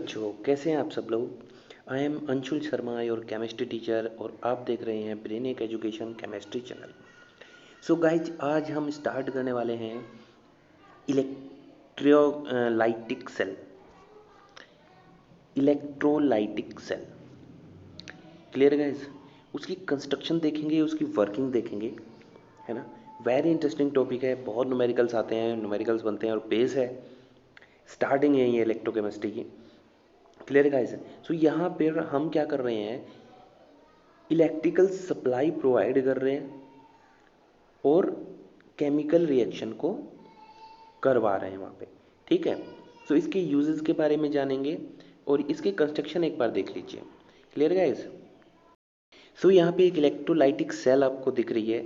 बच्चों, कैसे हैं आप सब लोग। I am Anshul Sharma, your chemistry teacher, और आप देख रहे हैं Brainic education chemistry channel. So guys, आज हम स्टार्ट करने वाले हैं electrolytic cell. Electrolytic cell clear guys. उसकी कंस्ट्रक्शन देखेंगे, उसकी वर्किंग देखेंगे, है ना। वेरी इंटरेस्टिंग टॉपिक है, बहुत न्यूमेरिकल्स आते हैं, न्यूमेरिकल्स बनते हैं और बेस है, स्टार्टिंग है ये इलेक्ट्रोकेमिस्ट्री की। Clear guys. सो यहाँ पर हम क्या कर रहे हैं, इलेक्ट्रिकल सप्लाई प्रोवाइड कर रहे हैं और केमिकल रिएक्शन को करवा रहे हैं वहाँ पे। ठीक है। सो इसके यूजेस के बारे में जानेंगे और इसके कंस्ट्रक्शन एक बार देख लीजिए। Clear guys. सो यहाँ पे एक इलेक्ट्रोलाइटिक सेल आपको दिख रही है,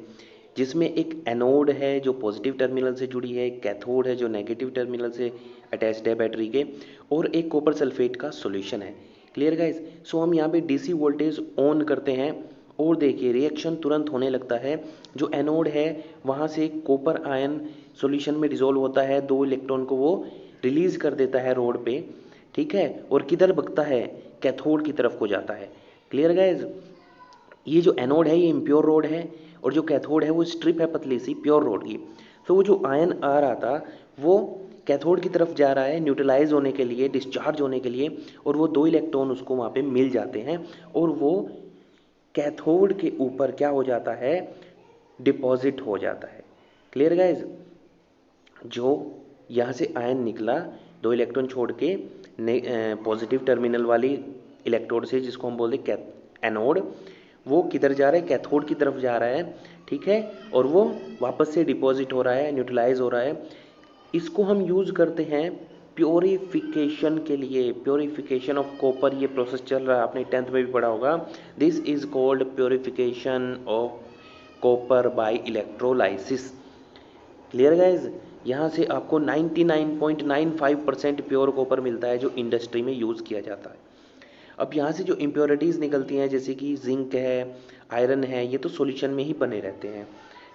जिसमें एक एनोड है जो पॉजिटिव टर्मिनल से जुड़ी है, एक कैथोड है जो नेगेटिव टर्मिनल से अटैच्ड है बैटरी के, और एक कॉपर सल्फेट का सॉल्यूशन है। Clear guys. सो हम यहाँ पे डीसी वोल्टेज ऑन करते हैं और देखिए रिएक्शन तुरंत होने लगता है। जो एनोड है वहाँ से कॉपर आयन सॉल्यूशन में डिसॉल्व होता है, 2 इलेक्ट्रॉन को वो रिलीज कर देता है रोड पे। ठीक है। और किधर भगता है, कैथोड की तरफ को जाता है। Clear guys. ये जो एनोड है ये इम्प्योर रोड है और जो कैथोड है वो स्ट्रिप है पतली सी प्योर रोड की। तो वो जो आयन आ रहा था वो कैथोड की तरफ जा रहा है न्यूट्रलाइज होने के लिए, डिस्चार्ज होने के लिए, और वो 2 इलेक्ट्रॉन उसको वहाँ पे मिल जाते हैं और वो कैथोड के ऊपर क्या हो जाता है, डिपॉजिट हो जाता है। Clear guys. जो यहाँ से आयन निकला 2 इलेक्ट्रॉन छोड़ के पॉजिटिव टर्मिनल वाली इलेक्ट्रोड से, जिसको हम बोलते हैं एनोड, वो किधर जा रहा है, कैथोड की तरफ जा रहा है। ठीक है। और वो वापस से डिपॉजिट हो रहा है, न्यूट्रलाइज हो रहा है। इसको हम यूज करते हैं प्योरिफिकेशन के लिए। प्योरिफिकेशन ऑफ कॉपर, ये प्रोसेस चल रहा है, आपने 10th में भी पढ़ा होगा। This is called purification of copper by electrolysis. Clear guys. यहाँ से आपको 99.95% प्योर कॉपर मिलता है जो इंडस्ट्री में यूज़ किया जाता है। अब यहाँ से जो इम्प्योरिटीज़ निकलती हैं जैसे कि जिंक है, आयरन है, ये तो सॉल्यूशन में ही बने रहते हैं।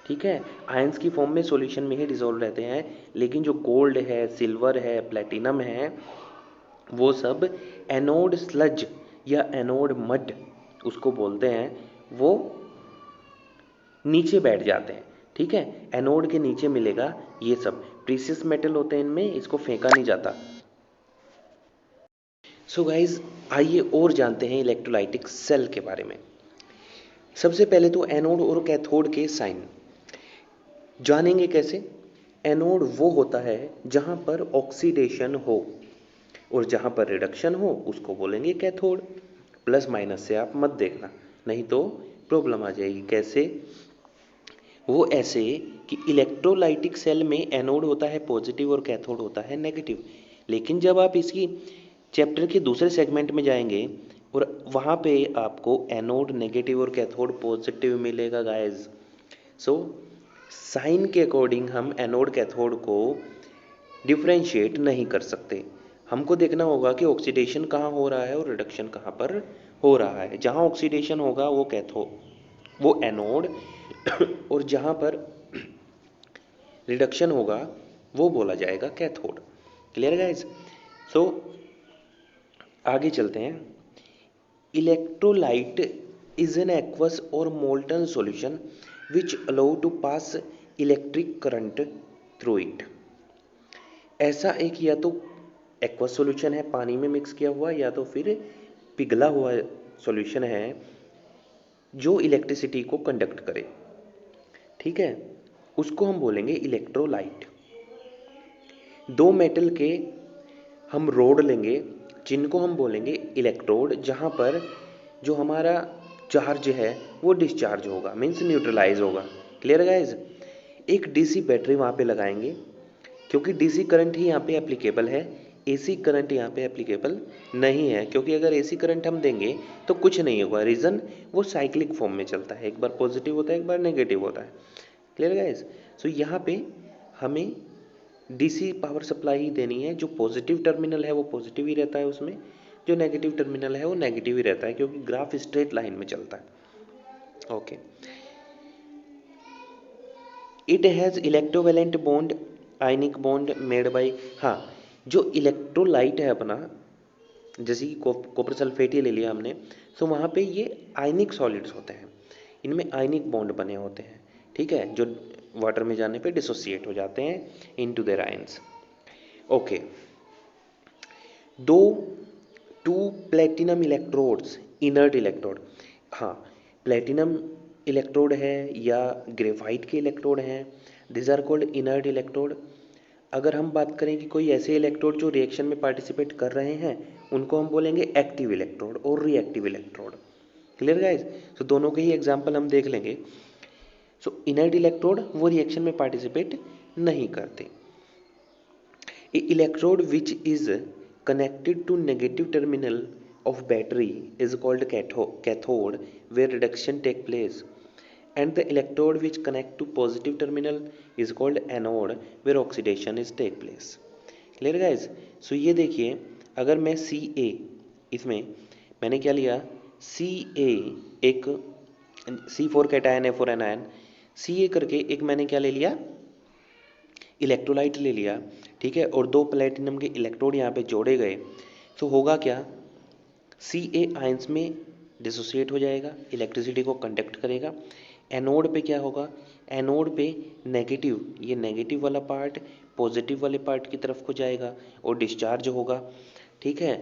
ठीक है। आयंस की फॉर्म में सॉल्यूशन में ही डिसॉल्व रहते हैं, लेकिन जो गोल्ड है, सिल्वर है, प्लेटिनम है, वो सब एनोड स्लज या एनोड मड उसको बोलते हैं, वो नीचे बैठ जाते हैं। ठीक है। एनोड के नीचे मिलेगा, ये सब प्रीशियस मेटल होते हैं इनमें, इसको फेंका नहीं जाता। सो गाइज, आइए और जानते हैं इलेक्ट्रोलाइटिक सेल के बारे में। सबसे पहले तो एनोड और कैथोड के साइन जानेंगे कैसे। एनोड वो होता है जहां पर ऑक्सीडेशन हो और जहां पर रिडक्शन हो उसको बोलेंगे कैथोड। प्लस माइनस से आप मत देखना, नहीं तो प्रॉब्लम आ जाएगी। कैसे, वो ऐसे कि इलेक्ट्रोलाइटिक सेल में एनोड होता है पॉजिटिव और कैथोड होता है नेगेटिव। लेकिन जब आप इसकी चैप्टर के दूसरे सेगमेंट में जाएंगे और वहाँ पे आपको एनोड नेगेटिव और कैथोड पॉजिटिव मिलेगा गाइस। सो साइन के अकॉर्डिंग हम एनोड कैथोड को डिफ्रेंशिएट नहीं कर सकते। हमको देखना होगा कि ऑक्सीडेशन कहाँ हो रहा है और रिडक्शन कहाँ पर हो रहा है। जहाँ ऑक्सीडेशन होगा वो कैथोड, वो एनोड, और जहाँ पर रिडक्शन होगा वो बोला जाएगा कैथोड। Clear guys. सो आगे चलते हैं। Electrolyte is an aqueous or molten solution which allow to pass electric current through it. ऐसा एक या तो एक्वस सॉल्यूशन है पानी में मिक्स किया हुआ, या तो फिर पिघला हुआ सॉल्यूशन है जो इलेक्ट्रिसिटी को कंडक्ट करे। ठीक है। उसको हम बोलेंगे इलेक्ट्रोलाइट। 2 मेटल के हम रोड लेंगे जिनको हम बोलेंगे इलेक्ट्रोड, जहाँ पर जो हमारा चार्ज है वो डिस्चार्ज होगा, मीन्स न्यूट्रलाइज होगा। Clear guys. एक डीसी बैटरी वहाँ पे लगाएंगे, क्योंकि डीसी करंट ही यहाँ पे एप्लीकेबल है, एसी करंट यहाँ पे एप्लीकेबल नहीं है। क्योंकि अगर एसी करंट हम देंगे तो कुछ नहीं होगा। रीज़न, वो साइक्लिक फॉर्म में चलता है, एक बार पॉजिटिव होता है एक बार नेगेटिव होता है। Clear guys. सो यहाँ पे हमें डीसी पावर सप्लाई ही देनी है। जो पॉजिटिव टर्मिनल है वो पॉजिटिव ही रहता है उसमें, जो नेगेटिव टर्मिनल है वो नेगेटिव ही रहता है, क्योंकि ग्राफ स्ट्रेट लाइन में चलता है। Okay. It has electrovalent bond, ionic bond made by, हाँ, जो इलेक्ट्रोलाइट है अपना, जैसे कि कॉपर सल्फेट ही ले लिया हमने, तो वहाँ पे ये आयनिक सॉलिड्स होते हैं, इनमें आयनिक बॉन्ड बने होते हैं, ठीक है, जो वाटर में जाने पे डिसोसिएट हो जाते हैं इनटू देयर आयंस। ओके, दो two platinum electrodes, inert electrode, हाँ प्लेटिनम इलेक्ट्रोड है या ग्रेफाइट के इलेक्ट्रोड हैं, this are called inert electrode. अगर हम बात करें कि कोई ऐसे इलेक्ट्रोड जो रिएक्शन में पार्टिसिपेट कर रहे हैं, उनको हम बोलेंगे एक्टिव इलेक्ट्रोड और रिएक्टिव इलेक्ट्रोड। Clear guys? तो दोनों के ही एग्जाम्पल हम देख लेंगे। सो इनर्ट इलेक्ट्रोड वो रिएक्शन में पार्टिसिपेट नहीं करते। A electrode which is connected to negative terminal of battery is called cathode where reduction take place, and the electrode which connect to positive terminal is called anode where oxidation is take place. Clear guys? So ये देखिए, अगर मैं Ca, इसमें मैंने क्या लिया, Ca एक C4 cation है 4 एनायन, Ca करके एक मैंने क्या ले लिया, इलेक्ट्रोलाइट ले लिया, ठीक है, और दो प्लेटिनम के इलेक्ट्रोड यहाँ पे जोड़े गए, तो होगा क्या, Ca आयंस में डिसोसिएट हो जाएगा, इलेक्ट्रिसिटी को कंडक्ट करेगा। एनोड पे क्या होगा, एनोड पे नेगेटिव, ये नेगेटिव वाला पार्ट पॉजिटिव वाले पार्ट की तरफ को जाएगा और डिस्चार्ज होगा, ठीक है।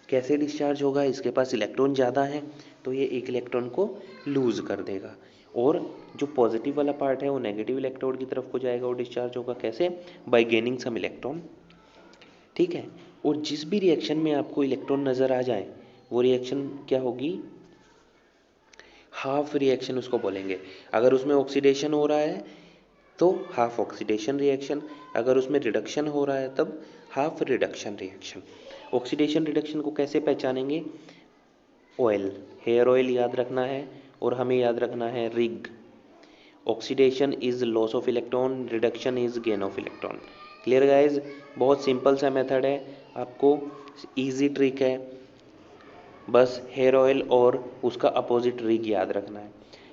कैसे डिस्चार्ज होगा, इसके पास इलेक्ट्रॉन ज़्यादा है तो ये एक इलेक्ट्रॉन को लूज कर देगा, और जो पॉजिटिव वाला पार्ट है वो नेगेटिव इलेक्ट्रोड की तरफ को जाएगा और डिस्चार्ज होगा। कैसे, बाय गेनिंग सम इलेक्ट्रॉन, ठीक है। और जिस भी रिएक्शन में आपको इलेक्ट्रॉन नज़र आ जाए वो रिएक्शन क्या होगी, हाफ रिएक्शन उसको बोलेंगे। अगर उसमें ऑक्सीडेशन हो रहा है तो हाफ ऑक्सीडेशन रिएक्शन, अगर उसमें रिडक्शन हो रहा है तब half reduction reaction. Oxidation reduction को कैसे पहचानेंगे, ऑयल, हेयर ऑयल याद रखना है, और हमें याद रखना है rig. Oxidation is loss of electron, reduction is gain of electron. Clear guys? बहुत सिंपल सा मेथड है, आपको इजी ट्रिक है, बस हेयर ऑयल और उसका अपोजिट रिग याद रखना है।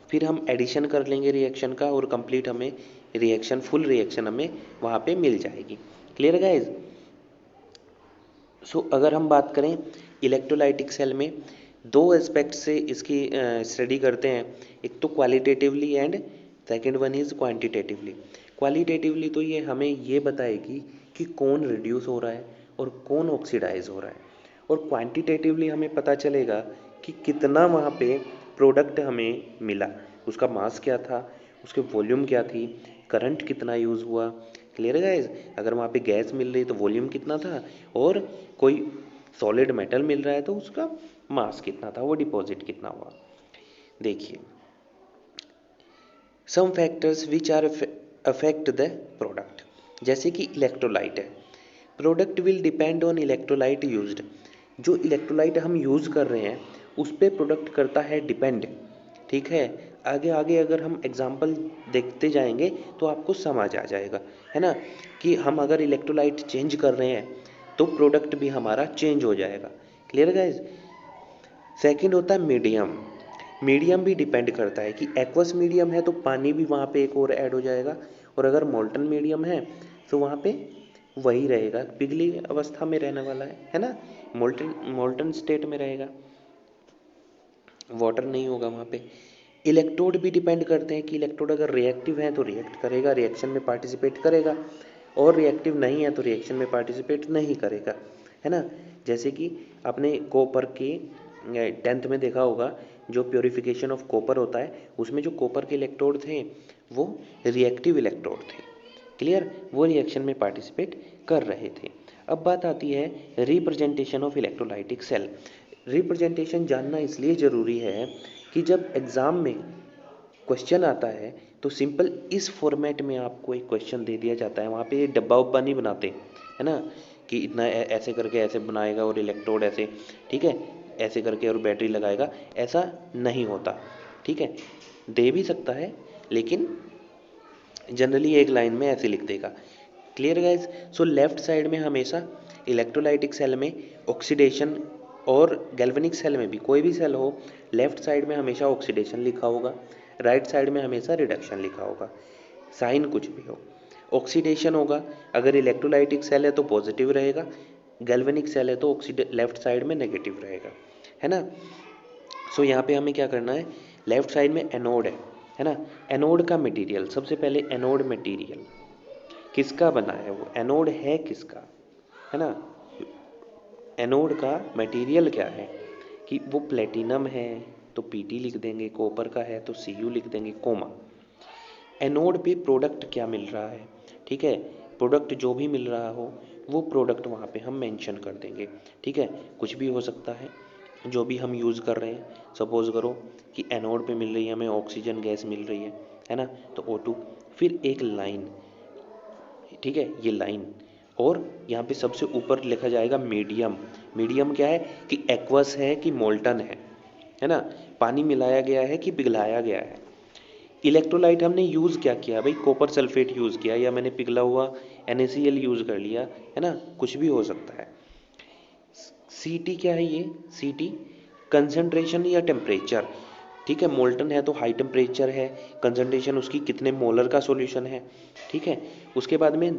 फिर हम एडिशन कर लेंगे रिएक्शन का और कंप्लीट हमें रिएक्शन, फुल रिएक्शन हमें वहाँ पे मिल जाएगी। Clear guys? सो अगर हम बात करें इलेक्ट्रोलाइटिक सेल में, दो एस्पेक्ट से इसकी स्टडी करते हैं, एक तो qualitatively and second one is quantitatively. Qualitatively तो ये हमें ये बताएगी कि कौन रिड्यूस हो रहा है और कौन ऑक्सीडाइज हो रहा है, और क्वांटिटेटिवली हमें पता चलेगा कि कितना वहाँ पे प्रोडक्ट हमें मिला, उसका मास क्या था, उसके वॉल्यूम क्या थी, करंट कितना यूज़ हुआ। क्लियर है गाइस? अगर वहाँ पे गैस मिल रही तो वॉल्यूम कितना था, और कोई सॉलिड मेटल मिल रहा है तो उसका मास कितना था, वो डिपॉजिट कितना हुआ। देखिए, some factors which are affect the product, जैसे कि इलेक्ट्रोलाइट है, product will depend on electrolyte used. जो इलेक्ट्रोलाइट हम यूज़ कर रहे हैं उस पर प्रोडक्ट करता है डिपेंड, ठीक है। आगे आगे अगर हम एग्जांपल देखते जाएंगे तो आपको समझ आ जाएगा, है ना, कि हम अगर इलेक्ट्रोलाइट चेंज कर रहे हैं तो प्रोडक्ट भी हमारा चेंज हो जाएगा। Clear guys? सेकंड होता है मीडियम। मीडियम भी डिपेंड करता है कि एक्वस मीडियम है तो पानी भी वहाँ पे एक और ऐड हो जाएगा, और अगर मोल्टन मीडियम है तो वहाँ पे वही रहेगा, पिघली अवस्था में रहने वाला है ना, मोल्टन स्टेट में रहेगा, वाटर नहीं होगा वहाँ पे। इलेक्ट्रोड भी डिपेंड करते हैं कि इलेक्ट्रोड अगर रिएक्टिव है तो रिएक्ट करेगा, रिएक्शन में पार्टिसिपेट करेगा, और रिएक्टिव नहीं है तो रिएक्शन में पार्टिसिपेट नहीं करेगा, है ना। जैसे कि आपने कॉपर के 10th में देखा होगा, जो प्योरिफिकेशन ऑफ कॉपर होता है उसमें जो कॉपर के इलेक्ट्रोड थे वो रिएक्टिव इलेक्ट्रोड थे। क्लियर? वो रिएक्शन में पार्टिसिपेट कर रहे थे। अब बात आती है representation of electrolytic cell. Representation जानना इसलिए ज़रूरी है कि जब एग्ज़ाम में क्वेश्चन आता है तो सिंपल इस फॉर्मेट में आपको एक क्वेश्चन दे दिया जाता है, वहाँ पे डब्बा उब्बा नहीं बनाते, है ना, कि इतना ऐसे करके ऐसे बनाएगा और इलेक्ट्रोड ऐसे, ठीक है, ऐसे करके और बैटरी लगाएगा, ऐसा नहीं होता, ठीक है। दे भी सकता है लेकिन जनरली एक लाइन में ऐसे लिख देगा। Clear guys? So left side में हमेशा इलेक्ट्रोलाइटिक सेल में ऑक्सीडेशन, और गैल्वेनिक सेल में भी कोई भी सेल हो, लेफ्ट साइड में हमेशा ऑक्सीडेशन लिखा होगा, राइट साइड में हमेशा रिडक्शन लिखा होगा, साइन कुछ भी हो। ऑक्सीडेशन होगा, अगर इलेक्ट्रोलाइटिक सेल है तो पॉजिटिव रहेगा, गैल्वेनिक सेल है तो ऑक्सीडेंट लेफ्ट साइड में नेगेटिव रहेगा, है ना। सो यहाँ पे हमें क्या करना है, लेफ्ट साइड में एनोड है ना। एनोड का मटेरियल, सबसे पहले एनोड मटेरियल किसका बना है, वो एनोड है किसका, है ना। एनोड का मटेरियल क्या है कि वो प्लेटिनम है तो Pt लिख देंगे, कॉपर का है तो Cu लिख देंगे, कोमा। एनोड पे प्रोडक्ट क्या मिल रहा है, ठीक है, प्रोडक्ट जो भी मिल रहा हो वो प्रोडक्ट वहाँ पे हम मेंशन कर देंगे, ठीक है। कुछ भी हो सकता है जो भी हम यूज़ कर रहे हैं। सपोज करो कि एनोड पे मिल रही है हमें ऑक्सीजन गैस मिल रही है ना, तो O2, फिर एक लाइन, ठीक है, ये लाइन, और यहाँ पे सबसे ऊपर लिखा जाएगा मीडियम। मीडियम क्या है कि एक्वस है कि मोल्टन है ना, पानी मिलाया गया है कि पिघलाया गया है। इलेक्ट्रोलाइट हमने यूज़ क्या किया भाई, कॉपर सल्फेट यूज़ किया या मैंने पिघला हुआ NaCl यूज़ कर लिया, है ना, कुछ भी हो सकता है। Ct क्या है, ये Ct कंसंट्रेशन या टेम्परेचर, ठीक है, मोल्टन है तो हाई टेम्परेचर है, कंसंट्रेशन उसकी कितने मोलर का सॉल्यूशन है, ठीक है। उसके बाद में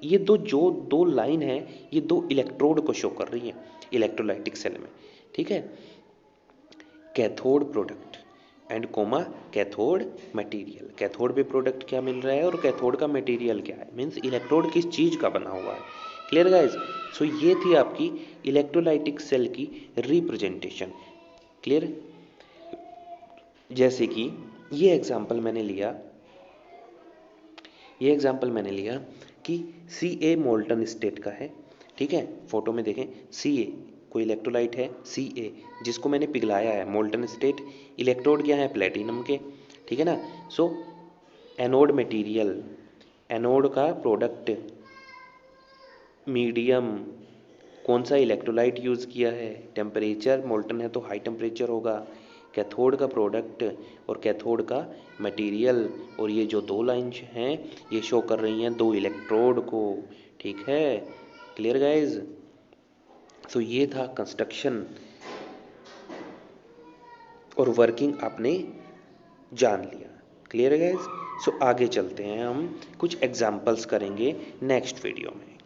ये दो लाइन है, ये दो इलेक्ट्रोड को शो कर रही है इलेक्ट्रोलाइटिक सेल में, ठीक है। Cathode product and comma cathode material, cathode पे प्रोडक्ट क्या मिल रहा है और कैथोड का मटेरियल क्या है, मीन्स इलेक्ट्रोड किस चीज़ का बना हुआ है। Clear guys. सो ये थी आपकी इलेक्ट्रोलाइटिक सेल की रिप्रेजेंटेशन। क्लियर। जैसे कि ये एग्जांपल मैंने लिया कि Ca मोल्टन स्टेट का है, ठीक है। फोटो में देखें Ca कोई इलेक्ट्रोलाइट है Ca जिसको मैंने पिघलाया है, मोल्टन स्टेट, इलेक्ट्रोड क्या है प्लेटिनम के, ठीक है ना। सो एनोड मटेरियल, एनोड का प्रोडक्ट, मीडियम, कौन सा इलेक्ट्रोलाइट यूज़ किया है, टेम्परेचर, मोल्टन है तो हाई टेम्परेचर होगा, कैथोड का प्रोडक्ट और कैथोड का मटेरियल, और ये जो दो लाइन्स हैं ये शो कर रही हैं दो इलेक्ट्रोड को, ठीक है। Clear guys. सो ये था कंस्ट्रक्शन और वर्किंग आपने जान लिया। Clear guys. सो आगे चलते हैं, हम कुछ एग्जाम्पल्स करेंगे नेक्स्ट वीडियो में।